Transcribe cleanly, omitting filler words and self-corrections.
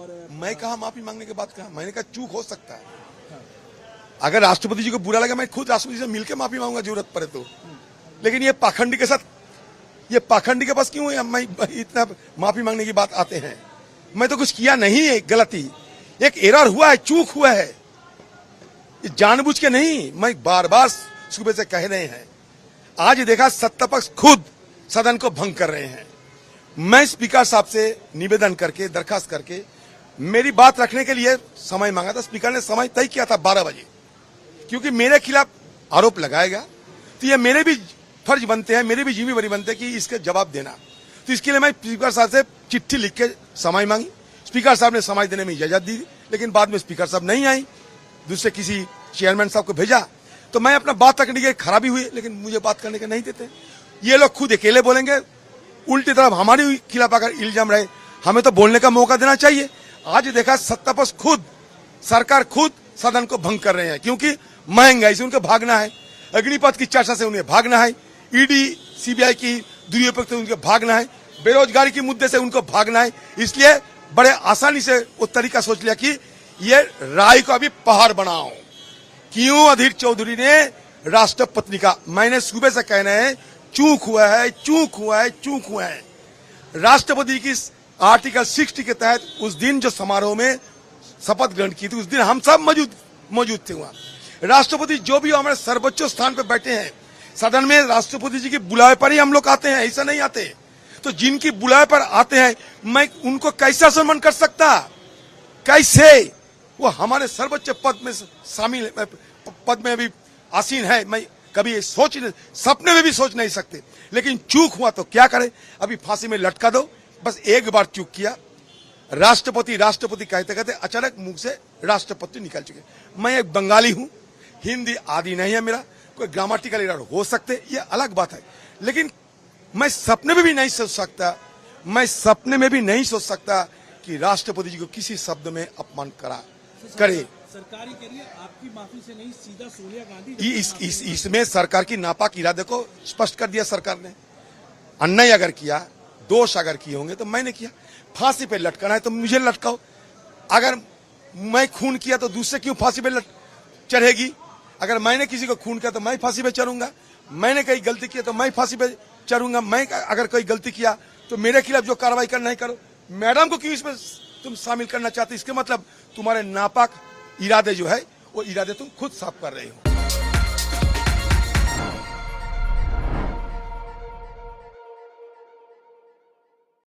मैं कहा माफी मांगने के बाद कहा, मैंने कहा चूक हो सकता है। अगर राष्ट्रपति जी को बुरा लगा मैं खुद राष्ट्रपति से मिलकर माफी मांगूंगा जरूरत पड़े तो। लेकिन ये पाखंडी के साथ, ये पाखंडी के पास क्यों है मैं इतना माफी मांगने की बात आते हैं? मैं तो कुछ किया नहीं है, गलती एक एरर हुआ है, चूक हुआ है, जानबूझ के नहीं। मैं बार बार सुबह से कह रहे हैं। आज देखा सत्ता पक्ष खुद सदन को भंग कर रहे हैं। मैं स्पीकर साहब से निवेदन करके, दरखास्त करके मेरी बात रखने के लिए समय मांगा था। स्पीकर ने समय तय किया था 12 बजे, क्योंकि मेरे खिलाफ आरोप लगाएगा तो ये मेरे भी फर्ज बनते हैं, मेरी भी जिम्मेदारी बनते हैं कि इसके जवाब देना। तो इसके लिए मैं स्पीकर साहब से चिट्ठी लिख के समय मांगी। स्पीकर साहब ने समय देने में इजाजत दी, लेकिन बाद में स्पीकर साहब नहीं आई, दूसरे किसी चेयरमैन साहब को भेजा। तो मैं अपना बात रखने की खराबी हुई, लेकिन मुझे बात करने के नहीं देते। ये लोग खुद अकेले बोलेंगे, उल्टी तरफ हमारे खिलाफ अगर इल्जाम रहे, हमें तो बोलने का मौका देना चाहिए। आज देखा सत्ता पक्ष खुद, सरकार खुद सदन को भंग कर रहे हैं, क्योंकि महंगाई से उनको भागना है, अग्निपथ की चर्चा से उन्हें भागना है, ईडी सीबीआई की दुरुपयोग से उनको भागना है, बेरोजगारी के मुद्दे से उनको भागना है। इसलिए बड़े आसानी से वो तरीका सोच लिया कि ये राय को अभी पहाड़ बनाओ। क्यों अधीर चौधरी ने राष्ट्रपति का, मैंने सुबह से कहना है चूक हुआ है, चूक हुआ है, चूक हुआ है। राष्ट्रपति की आर्टिकल 60 के तहत उस दिन जो समारोह में शपथ ग्रहण की थी, उस दिन हम सब मौजूद थे वहां। राष्ट्रपति जो भी हमारे सर्वोच्च स्थान पर बैठे हैं सदन में, राष्ट्रपति जी की बुलावे पर ही हम लोग आते हैं, ऐसा नहीं आते। तो जिनकी बुलावे पर आते हैं मैं उनको कैसे सम्मान कर सकता? कैसे? वो हमारे सर्वोच्च पद में शामिल, पद में भी आसीन है। मैं कभी सपने में भी सोच नहीं सकते। लेकिन चूक हुआ तो क्या करे? अभी फांसी में लटका दो। बस एक बार चूक किया, राष्ट्रपति राष्ट्रपति कहते कहते अचानक मुंह से राष्ट्रपति निकल चुके। मैं एक बंगाली हूं, हिंदी आदि नहीं है मेरा, कोई ग्रामेटिकल एरर हो सकते, ये अलग बात है। लेकिन मैं सपने में भी नहीं सोच सकता, मैं सपने में भी नहीं सोच सकता कि राष्ट्रपति जी को किसी शब्द में अपमान करे। सरकारी करिए, आपकी माफी से नहीं, सीधा सोनिया गांधी। इसमें सरकार की नापाक इरादे को स्पष्ट कर दिया सरकार ने। अन्याय अगर किया, दोष अगर किए होंगे तो मैंने किया। फांसी पे लटकाना है तो मुझे लटकाओ। अगर मैं खून किया तो दूसरे क्यों फांसी पे चढ़ेगी? अगर मैंने किसी को खून किया तो मैं फांसी पे चढ़ूंगा। मैंने कहीं गलती किया तो मैं फांसी पे चढ़ूंगा। मैं अगर कोई गलती किया तो मेरे खिलाफ जो कार्रवाई करना है करो। मैडम को क्यों इसमें तुम शामिल करना चाहते? इसके मतलब तुम्हारे नापाक इरादे जो है वो इरादे तुम खुद साफ कर रहे हो।